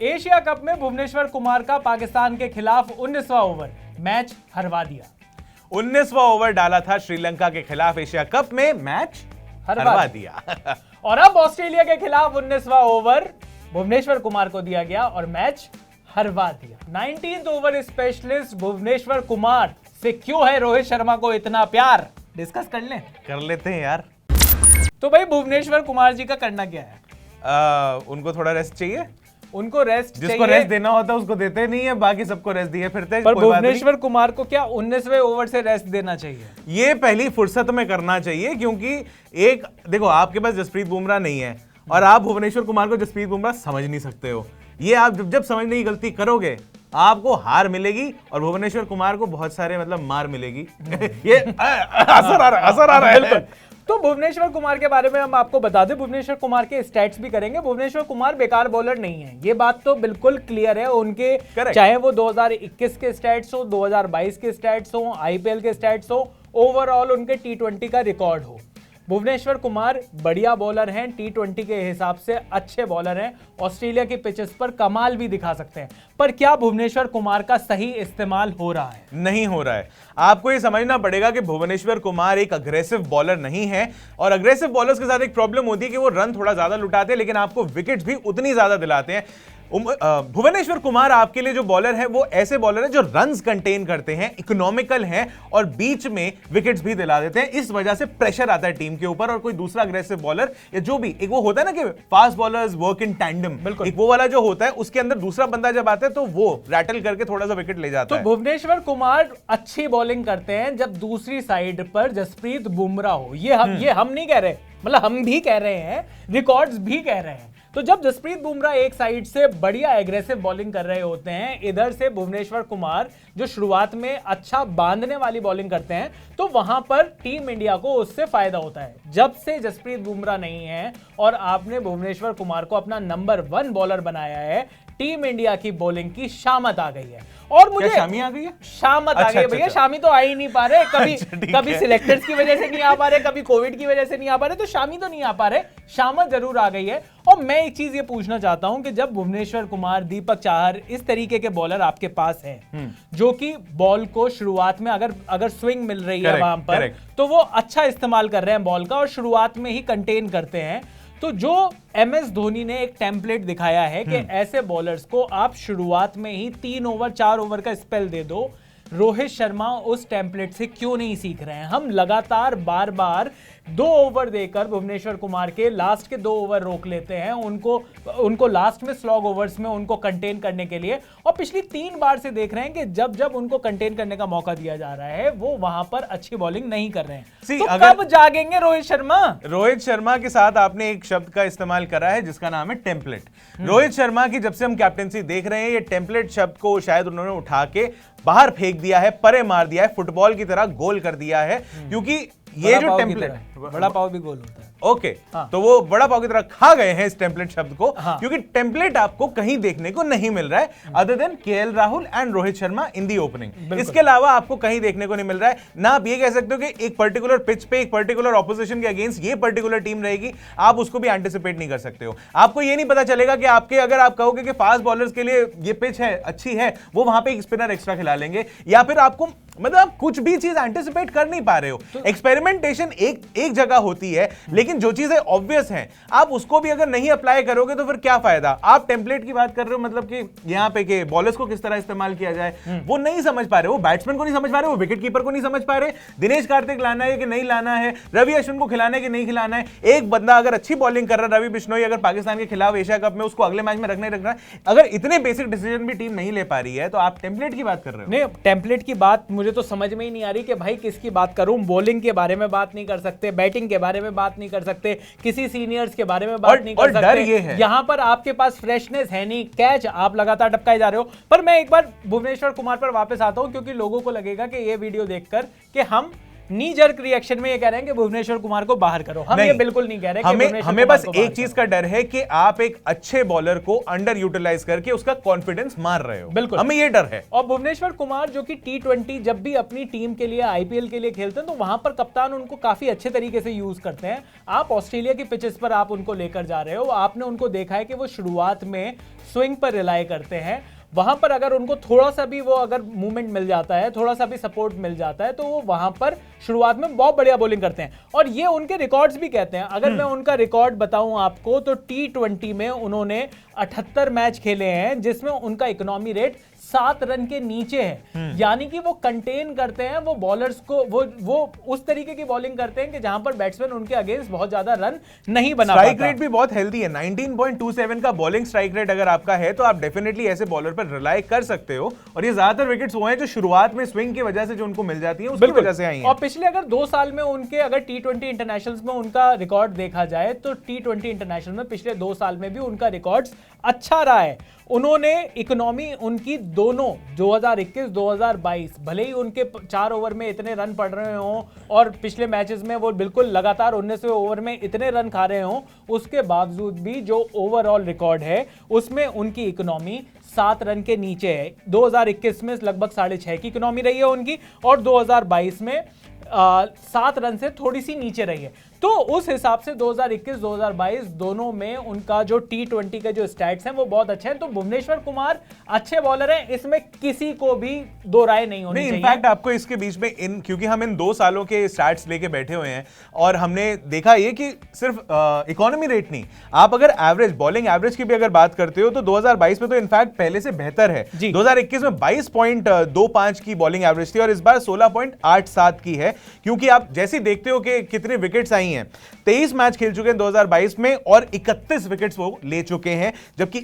Asia cup में भुवनेश्वर कुमार का पाकिस्तान के खिलाफ 19वां ओवर, मैच हरवा दिया। 19वां ओवर डाला था श्रीलंका के खिलाफ एशिया कप में, मैच हरवा दिया। और अब ऑस्ट्रेलिया के खिलाफ 19वां ओवर भुवनेश्वर कुमार को दिया गया और मैच हरवा दिया। 19th over specialist Bhuvneshwar Kumar से क्यों है रोहित शर्मा को इतना प्यार, डिस्कस कर लेते हैं यार। तो भाई भुवनेश्वर कुमार जी का करना क्या है? उनको थोड़ा रेस्ट चाहिए, उनको रेस्ट चाहिए। जिसको रेस्ट देना होता है उसको देते नहीं है, बाकी सबको रेस्ट दिए फिरते। पर भुवनेश्वर कुमार को क्या 19वें ओवर से रेस्ट देना चाहिए? ये पहली फुर्सत में करना चाहिए, क्योंकि एक देखो आपके पास जसप्रीत बुमराह नहीं है और आप भुवनेश्वर कुमार को जसप्रीत बुमराह समझ नहीं सकते हो। ये आप जब समझने की गलती करोगे आपको हार मिलेगी और भुवनेश्वर कुमार को बहुत सारे मतलब मार मिलेगी। ये असर आ रहा है। तो भुवनेश्वर कुमार के बारे में हम आपको बता दें, भुवनेश्वर कुमार के स्टैट्स भी करेंगे। भुवनेश्वर कुमार बेकार बॉलर नहीं है, ये बात तो बिल्कुल क्लियर है उनके। चाहे वो 2021 के स्टैट्स हो, 2022 के स्टैट्स हो, आईपीएल के स्टैट्स हो, ओवरऑल उनके टी20 का रिकॉर्ड हो, भुवनेश्वर कुमार बढ़िया बॉलर हैं, टी20 के हिसाब से अच्छे बॉलर हैं, ऑस्ट्रेलिया की पिचेस पर कमाल भी दिखा सकते हैं। पर क्या भुवनेश्वर कुमार का सही इस्तेमाल हो रहा है? नहीं हो रहा है। आपको ये समझना पड़ेगा कि भुवनेश्वर कुमार एक अग्रेसिव बॉलर नहीं है, और अग्रेसिव बॉलर्स के साथ एक प्रॉब्लम होती है कि वो रन थोड़ा ज्यादा लुटाते हैं लेकिन आपको विकेट्स भी उतनी ज्यादा दिलाते हैं। भुवनेश्वर कुमार आपके लिए जो बॉलर है वो ऐसे बॉलर है जो रन्स कंटेन करते हैं, इकोनॉमिकल हैं और बीच में विकेट्स भी दिला देते हैं। इस वजह से प्रेशर आता है टीम के ऊपर, और कोई दूसरा अग्रेसिव बॉलर या जो भी एक वो होता है ना कि fast bowlers work in tandem, एक वो वाला जो होता है उसके अंदर दूसरा बंदा जब आता है तो वो रैटल करके थोड़ा सा विकेट ले जाता है। तो भुवनेश्वर कुमार अच्छी बॉलिंग करते हैं जब दूसरी साइड पर जसप्रीत बुमराह हो। ये हम नहीं कह रहे, मतलब हम भी कह रहे हैं, रिकॉर्ड्स भी कह रहे हैं। तो जब जसप्रीत बुमराह एक साइड से बढ़िया एग्रेसिव बॉलिंग कर रहे होते हैं, इधर से भुवनेश्वर कुमार जो शुरुआत में अच्छा बांधने वाली बॉलिंग करते हैं, तो वहां पर टीम इंडिया को उससे फायदा होता है। जब से जसप्रीत बुमराह नहीं है और आपने भुवनेश्वर कुमार को अपना नंबर 1 बॉलर बनाया है, टीम इंडिया की बॉलिंग की शामत आ गई है। और मुझे शामी आ गई है, शामत आ गई भैया। शामी तो आ ही नहीं पा रहे, कभी सिलेक्टर्स की वजह से नहीं आ पा रहे, कभी कोविड की वजह से नहीं आ पा रहे, तो शामी तो नहीं आ पा रहे, शामत जरूर आ गई है। और मैं एक चीज ये पूछना चाहता हूं कि जब भुवनेश्वर कुमार, दीपक चाहर, इस तरीके के बॉलर आपके पास हैं जो कि बॉल को शुरुआत में अगर स्विंग मिल रही है वहां पर, तो वो अच्छा इस्तेमाल कर रहे हैं बॉल का और शुरुआत में ही कंटेन करते हैं, तो जो MS धोनी ने एक टेम्पलेट दिखाया है कि ऐसे बॉलर्स को आप शुरुआत में ही 3 ओवर 4 ओवर का स्पेल दे दो, रोहित शर्मा उस टेम्पलेट से क्यों नहीं सीख रहे हैं? हम लगातार बार बार 2 ओवर देकर भुवनेश्वर कुमार के लास्ट के 2 ओवर रोक लेते हैं, उनको लास्ट में स्लॉग ओवर्स में उनको कंटेन करने के लिए, और पिछली 3 बार से देख रहे हैं कि जब उनको कंटेन करने का मौका दिया जा रहा है वो वहां पर अच्छी बॉलिंग नहीं कर रहे हैं। तो कब जागेंगे रोहित शर्मा? रोहित शर्मा के साथ आपने एक शब्द का इस्तेमाल करा है जिसका नाम है टेम्पलेट। रोहित शर्मा की जब से हम कैप्टेंसी देख रहे हैं, ये टेम्पलेट शब्द को शायद उन्होंने उठा के बाहर फेंक दिया है, परे मार दिया है, फुटबॉल की तरह गोल कर दिया है, क्योंकि ये जो टेम्पलेट, बड़ा पाव भी गोल होता है। ओके, तो वो बड़ा पाव की तरह खा गए हैं इस टेम्पलेट शब्द को, क्योंकि टेम्पलेट आपको कहीं देखने को नहीं मिल रहा है other than KL Rahul and Rohit Sharma in the opening. इसके अलावा आपको कहीं देखने को नहीं मिल रहा है। ना आप ये कह सकते हो कि एक पर्टिकुलर पिच पे एक पर्टिकुलर ऑपोजिशन के अगेंस्ट ये पर्टिकुलर टीम रहेगी, आप उसको भी एंटिसिपेट नहीं कर सकते हो। आपको ये नहीं पता चलेगा कि आपके, अगर आप कहोगे कि फास्ट बॉलर्स के लिए ये पिच है, अच्छी है, वो वहां पे एक स्पिनर एक्स्ट्रा खिला लेंगे, या फिर आपको मतलब आप कुछ भी चीज एंटिसिपेट कर नहीं पा रहे हो। एक्सपेरिमेंटेशन एक जगह होती है, लेकिन जो चीजें ऑब्वियस हैं आप उसको भी अगर नहीं अप्लाई करोगे तो फिर क्या फायदा? आप टेम्पलेट की बात कर रहे हो, मतलब कि यहाँ पे के बॉलर्स को किस तरह इस्तेमाल किया जाए वो नहीं समझ पा रहे, वो बैट्समैन को नहीं समझ पा रहे, वो विकेट कीपर को नहीं समझ पा रहे, दिनेश कार्तिक लाना है कि नहीं लाना है, रवि अश्विन को खिलाना है कि नहीं खिलाना है। एक बंदा अगर अच्छी बॉलिंग कर रहा है, रवि बिश्नोई, अगर पाकिस्तान के खिलाफ एशिया कप में उसको अगले मैच में रखना है, अगर इतने बेसिक डिसीजन भी टीम नहीं ले पा रही है तो आप टेम्पलेट की बात कर रहे हो। नहीं, टेम्पलेट की बात मुझे तो समझ में ही नहीं आ रही कि भाई किसकी बात करूं। बॉलिंग के बारे में बात नहीं कर सकते, बैटिंग के बारे में बात नहीं कर सकते, किसी सीनियर्स के बारे में बात नहीं कर सकते। डर ये है, यहां पर आपके पास फ्रेशनेस है नहीं, कैच आप लगातार टपकाए जा रहे हो। पर मैं एक बार भुवनेश्वर कुमार पर वापस आता हूं, क्योंकि लोगों को लगेगा कि ये वीडियो देखकर कि हम नी जर्क रिएक्शन में ये कह रहे हैं कि भुवनेश्वर कुमार को बाहर करो। हम ये बिल्कुल नहीं कह रहे कि हमें बस एक चीज का डर है कि आप एक अच्छे बॉलर को अंडर यूटिलाइज करके उसका कॉन्फिडेंस मार रहे हो। बिल्कुल, हमें ये डर है। और भुवनेश्वर कुमार जो कि T20 जब भी अपनी टीम के लिए, आईपीएल के लिए खेलते हैं तो वहां पर कप्तान उनको काफी अच्छे तरीके से यूज करते हैं। आप ऑस्ट्रेलिया की पिचेस पर आप उनको लेकर जा रहे हो, आपने उनको देखा है कि वो शुरुआत में स्विंग पर रिलाई करते हैं। वहां पर अगर उनको थोड़ा सा भी वो अगर मूवमेंट मिल जाता है, थोड़ा सा भी सपोर्ट मिल जाता है, तो वो वहां पर शुरुआत में बहुत बढ़िया बॉलिंग करते हैं। और ये उनके रिकॉर्ड्स भी कहते हैं। अगर मैं उनका रिकॉर्ड बताऊं आपको तो T20 में उन्होंने 78 मैच खेले हैं जिसमें उनका इकोनॉमी रेट 7 रन के नीचे है। यानी कि वो कंटेन करते हैं, वो बॉलर्स को वो उस तरीके की बॉलिंग करते हैं कि जहां पर बैट्समैन उनके अगेंस्ट बहुत ज्यादा रन नहीं बना पाता। स्ट्राइक रेट भी बहुत हेल्दी है। 19.27 का बॉलिंग स्ट्राइक रेट अगर आपका है तो आप डेफिनेटली ऐसे बॉलर पर रिलाई कर सकते हो। और ये ज्यादातर विकेट्स वो हैं जो शुरुआत में स्विंग की वजह से जो उनको मिल जाती है उसकी वजह से आई हैं। और पिछले अगर 2 साल में उनके अगर T20 इंटरनेशनल्स में उनका रिकॉर्ड देखा जाए तो T20 इंटरनेशनल में पिछले 2 साल में भी उनका रिकॉर्ड्स अच्छा रहा है। उन्होंने इकोनॉमी उनकी दोनों 2021-2022 भले ही उनके 4 ओवर में इतने रन पड़ रहे हों और पिछले मैचेस में वो बिल्कुल लगातार 19वें ओवर में इतने रन खा रहे हों, उसके बावजूद भी जो ओवरऑल रिकॉर्ड है उसमें उनकी इकोनॉमी 7 रन के नीचे है। 2021 में लगभग 6.5 की इकोनॉमी रही है उनकी और 2022 में 7 रन से थोड़ी सी नीचे रही है। तो उस हिसाब से 2021-2022 दोनों में उनका जो T20 के जो स्टैट्स हैं वो बहुत अच्छे हैं। तो भुवनेश्वर कुमार अच्छे बॉलर हैं, इसमें किसी को भी दो राय नहीं होनी चाहिए। इनफैक्ट आपको इसके बीच में क्योंकि हम इन 2 सालों के स्टैट्स लेके बैठे हुए हैं और हमने देखा ये कि सिर्फ इकोनॉमी रेट नहीं, आप अगर एवरेज बॉलिंग एवरेज की भी अगर बात करते हो तो 2022 में तो इनफैक्ट पहले से बेहतर है। 2021 में 22.25 की बॉलिंग एवरेज थी और इस बार 16.87 की है। क्योंकि आप जैसे देखते हो कि कितने विकेट्स आई हैं, 23 मैच खेल चुके हैं 2022 में और 31 विकेट्स वो ले चुके हैं, जबकि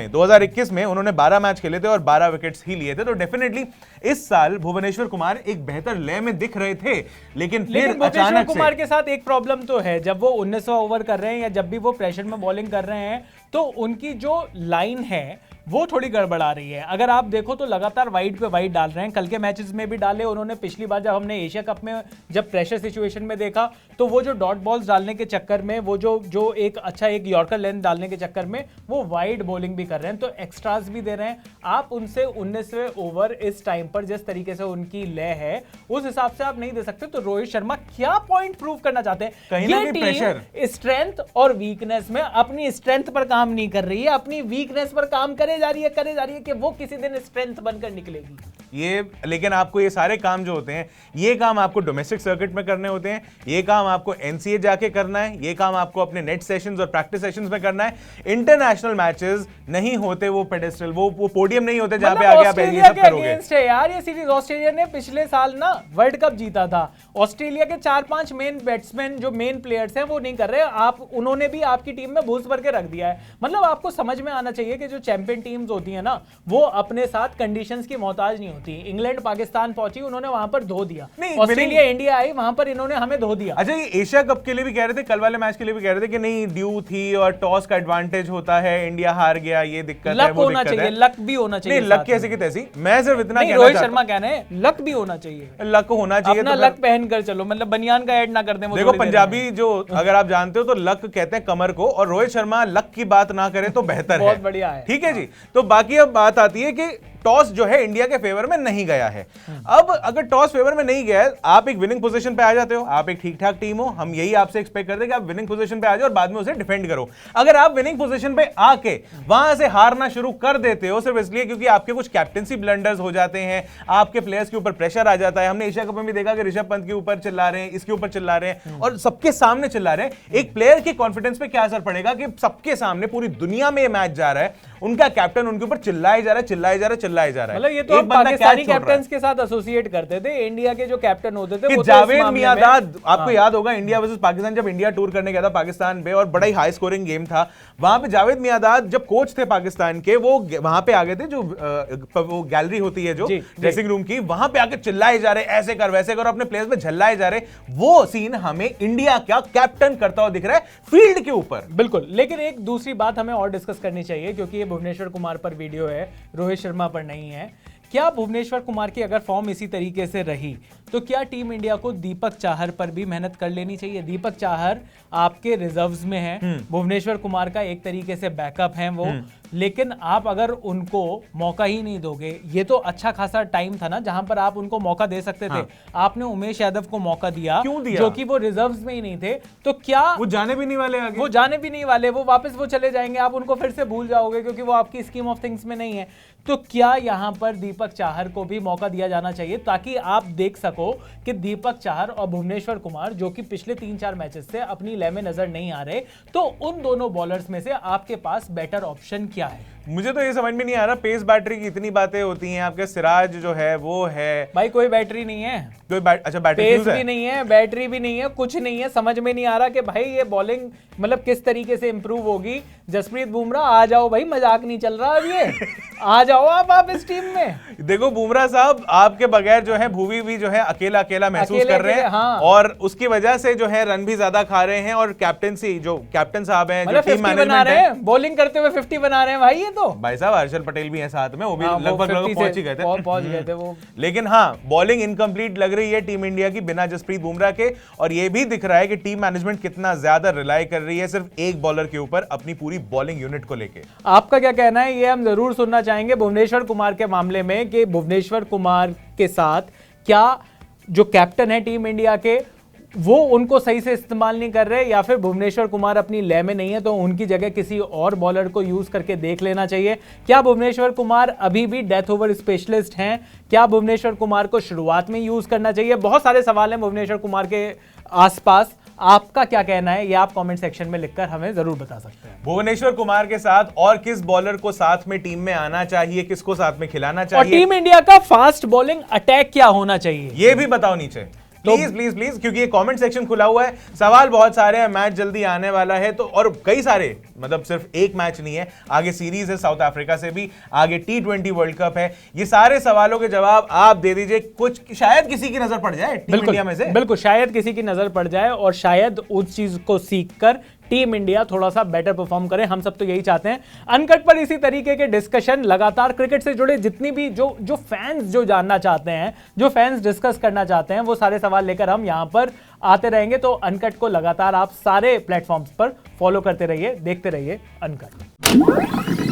2021 में उन्होंने 12 मैच खेले थे और 12 विकेट्स ही लिए थे। तो डेफिनेटली इस साल भुवनेश्वर कुमार एक बेहतर लय में दिख रहे थे, लेकिन फिर भुवनेश्वर कुमार के साथ एक प्रॉब्लम तो है, जब वो 19वां ओवर कर रहे हैं या जब भी वो प्रेशर में बॉलिंग कर रहे हैं तो उनकी जो लाइन है वो थोड़ी गड़बड़ा रही है। अगर आप देखो तो लगातार वाइड पे वाइड डाल रहे हैं, कल के मैचेस में भी डाले उन्होंने। पिछली बार जब हमने एशिया कप में जब प्रेशर सिचुएशन में देखा तो वो जो डॉट बॉल्स डालने के चक्कर में वो जो एक अच्छा एक यॉर्कर लेंथ डालने के चक्कर में वो वाइड बॉलिंग भी कर रहे हैं, तो एक्स्ट्रास भी दे रहे हैं। आप उनसे 19वें ओवर इस टाइम पर जिस तरीके से उनकी लय है उस हिसाब से आप नहीं दे सकते। तो रोहित शर्मा क्या पॉइंट प्रूव करना चाहते हैं? कहीं ना कहीं प्रेशर, स्ट्रेंथ और वीकनेस में अपनी स्ट्रेंथ पर काम नहीं कर रही है, अपनी वीकनेस पर काम करे जा रही है कि वो किसी दिन स्ट्रेंथ बनकर निकलेगी। ये लेकिन आपको ये सारे काम जो होते हैं, ये काम आपको डोमेस्टिक सर्किट में करने होते हैं, ये काम आपको एनसीए जाके करना है, ये काम आपको अपने नेट सेशंस और प्रैक्टिस सेशंस में करना है। इंटरनेशनल मैचेस नहीं होते वो पेडेस्टल, वो पोडियम नहीं होते जहां पे आगे आप ये सब करोगे। है यार ये सीरीज। ऑस्ट्रेलिया ने पिछले साल ना वर्ल्ड कप जीता था। ऑस्ट्रेलिया के 4-5 मेन बैट्समैन जो मेन प्लेयर्स हैं वो नहीं कर रहे, आप उन्होंने भी आपकी टीम में भूस भर के रख दिया है। मतलब आपको समझ में आना चाहिए कि जो चैंपियन टीम्स होती है ना वो अपने साथ कंडीशंस की मोहताज नहीं होती। इंग्लैंड पाकिस्तान पहुंची, उन्होंने वहां पर धो दिया। ऑस्ट्रेलिया इंडिया आई, वहां पर इन्होंने हमें धो दिया। अच्छा, ये एशिया कप के लिए भी कह रहे थे, कल वाले मैच के लिए भी कह रहे थे कि नहीं ड्यू थी और टॉस का एडवांटेज होता है, इंडिया हार गया, ये दिक्कत है, वो होना चाहिए, लक भी होना चाहिए। नहीं, लक कैसे की तैसी, मैं सिर्फ इतना कहना रोहित शर्मा कहना है लक भी होना चाहिए, लक होना चाहिए। अपना लक पहन कर चलो, मतलब बनियान का ऐड ना कर दें। देखो पंजाबी जो अगर आप जानते हो तो लक कहते हैं कमर को, और रोहित शर्मा लक की बात ना करे तो बेहतर है। बहुत बढ़िया है। ठीक है जी। तो बाकी अब बात आती है कि टॉस जो है इंडिया के फेवर में नहीं गया है। अब अगर टॉस फेवर में नहीं गया है, आप एक विनिंग पोजीशन पे आ जाते हो, आप एक ठीक ठाक टीम हो, हम यही आपसे एक्सपेक्ट करते हैं कि आप विनिंग पोजीशन पे आ जाओ और बाद में उसे डिफेंड करो। अगर आप विनिंग पोजीशन पे आके वहां से हारना शुरू कर देते हो सिर्फ इसलिए क्योंकि आपके कुछ कैप्टेंसी ब्लंडर्स हो जाते हैं, आपके प्लेयर्स के ऊपर प्रेशर आ जाता है। हमने एशिया कप में भी देखा कि ऋषभ पंत के ऊपर चिल्ला रहे हैं, इसके ऊपर चिल्ला रहे हैं और सबके सामने चिल्ला रहे हैं। एक प्लेयर के कॉन्फिडेंस पे क्या असर पड़ेगा कि सबके सामने पूरी दुनिया में मैच जा रहा है, उनका कैप्टन उनके ऊपर चिल्लाए जा रहा है, चिल्लाए जा रहा है, चिल्लाए जा रहा है। मतलब ये तो पाकिस्तानी कैप्टन्स के साथ एसोसिएट करते थे, इंडिया के जो कैप्टन होते थे वो जावेद मियांदाद, आपको याद होगा इंडिया वर्सेस पाकिस्तान, जब इंडिया टूर करने गया था पाकिस्तान पे और बड़ा ही हाई स्कोरिंग गेम था, वहां पे जावेद मियांदाद जब कोच थे पाकिस्तान के, वो वहां पे आ गए थे, जो वो गैलरी होती है जो ड्रेसिंग रूम की, वहां पे आके चिल्लाए जा रहे, ऐसे कर वैसे कर, अपने प्लेयर्स पे झल्लाए जा रहे। वो सीन हमें इंडिया का कैप्टन करता हुआ दिख रहा है फील्ड के ऊपर। बिल्कुल। लेकिन एक दूसरी बात हमें और डिस्कस करनी चाहिए, क्योंकि ये भुवनेश्वर कुमार पर वीडियो है, रोहित शर्मा पर नहीं है, क्या भुवनेश्वर कुमार की अगर फॉर्म इसी तरीके से रही तो क्या टीम इंडिया को दीपक चाहर पर भी मेहनत कर लेनी चाहिए? दीपक चाहर आपके रिजर्व्स में है, भुवनेश्वर कुमार का एक तरीके से बैकअप है वो, लेकिन आप अगर उनको मौका ही नहीं दोगे, ये तो अच्छा खासा टाइम था ना जहां पर आप उनको मौका दे सकते थे। आपने उमेश यादव को मौका दिया, क्यों दिया? जो कि वो रिजर्व्स में ही नहीं थे, तो क्या वो जाने भी नहीं वाले आगे? वो जाने भी नहीं वाले, वो वापस वो चले जाएंगे, आप उनको फिर से भूल जाओगे क्योंकि वो आपकी स्कीम ऑफ थिंग्स में नहीं है। तो क्या यहां पर दीपक चाहर को भी मौका दिया जाना चाहिए ताकि आप देख सको कि दीपक चाहर और भुवनेश्वर कुमार जो कि पिछले 3-4 मैचेस से अपनी लय में नजर नहीं आ रहे, तो उन दोनों बॉलर्स में से आपके पास बेटर ऑप्शन क्या है? मुझे तो ये समझ में नहीं आ रहा, पेस बैटरी की इतनी बातें होती हैं, आपके सिराज जो है वो है, भाई कोई बैटरी नहीं है, कोई अच्छा बैटरी पेस भी नहीं है, बैटरी भी नहीं है, कुछ नहीं है। समझ में नहीं आ रहा कि भाई ये बॉलिंग मतलब किस तरीके से इंप्रूव होगी। जसप्रीत बुमराह आ जाओ भाई, मजाक नहीं चल रहा अब ये आ जाओ आप इस टीम में। देखो बुमराह साहब आपके बगैर जो है भुवी भी जो है अकेला अकेला महसूस कर रहे हैं, हाँ। और उसकी वजह से जो है रन भी ज्यादा खा रहे हैं, और कैप्टनसी जो कैप्टन साहब हैं, जो टीम मैनेजमेंट है, बॉलिंग करते हुए 50 बना रहे हैं भाई। ये तो भाई साहब हर्षल पटेल भी है साथ में, वो भी लगभग पहुंच ही गए थे, पहुंच गए थे वो। लेकिन हाँ बॉलिंग इनकम्प्लीट लग रही है टीम इंडिया की बिना जसप्रीत बुमराह के, और ये भी दिख रहा है कि टीम मैनेजमेंट कितना ज्यादा रिलाई कर रही है सिर्फ एक बॉलर के ऊपर अपनी पूरी बॉलिंग यूनिट को लेके। आपका क्या कहना है ये हम जरूर सुनना चाहेंगे भुवनेश्वर कुमार के मामले में, कि भुवनेश्वर कुमार के साथ क्या जो कैप्टन है टीम इंडिया के वो उनको सही से इस्तेमाल नहीं कर रहे, या फिर भुवनेश्वर कुमार अपनी लय में नहीं है तो उनकी जगह किसी और बॉलर को यूज करके देख लेना चाहिए? क्या भुवनेश्वर कुमार अभी भी डेथ ओवर स्पेशलिस्ट हैं? क्या भुवनेश्वर कुमार को शुरुआत में यूज करना चाहिए? बहुत सारे सवाल हैं भुवनेश्वर कुमार के आसपास। आपका क्या कहना है ये आप कमेंट सेक्शन में लिखकर हमें जरूर बता सकते हैं। भुवनेश्वर कुमार के साथ और किस बॉलर को साथ में टीम में आना चाहिए, किसको साथ में खिलाना चाहिए, और टीम इंडिया का फास्ट बॉलिंग अटैक क्या होना चाहिए ये भी बताओ नीचे प्लीज प्लीज प्लीज, क्योंकि ये कमेंट सेक्शन खुला हुआ है, सवाल बहुत सारे हैं, मैच जल्दी आने वाला है, तो और कई सारे, मतलब सिर्फ एक मैच नहीं है, आगे सीरीज है साउथ अफ्रीका से भी, आगे T20 वर्ल्ड कप है, ये सारे सवालों के जवाब आप दे दीजिए। कुछ शायद किसी की नजर पड़ जाए टीम इंडिया में से, बिल्कुल शायद किसी की नजर पड़ जाए और शायद उस चीज को सीखकर टीम इंडिया थोड़ा सा बेटर परफॉर्म करे। हम सब तो यही चाहते हैं। अनकट पर इसी तरीके के डिस्कशन लगातार क्रिकेट से जुड़े जितनी भी जो फैंस जो जानना चाहते हैं, जो फैंस डिस्कस करना चाहते हैं, वो सारे सवाल लेकर हम यहां पर आते रहेंगे। तो अनकट को लगातार आप सारे प्लेटफॉर्म्स पर फॉलो करते रहिए, देखते रहिए अनकट।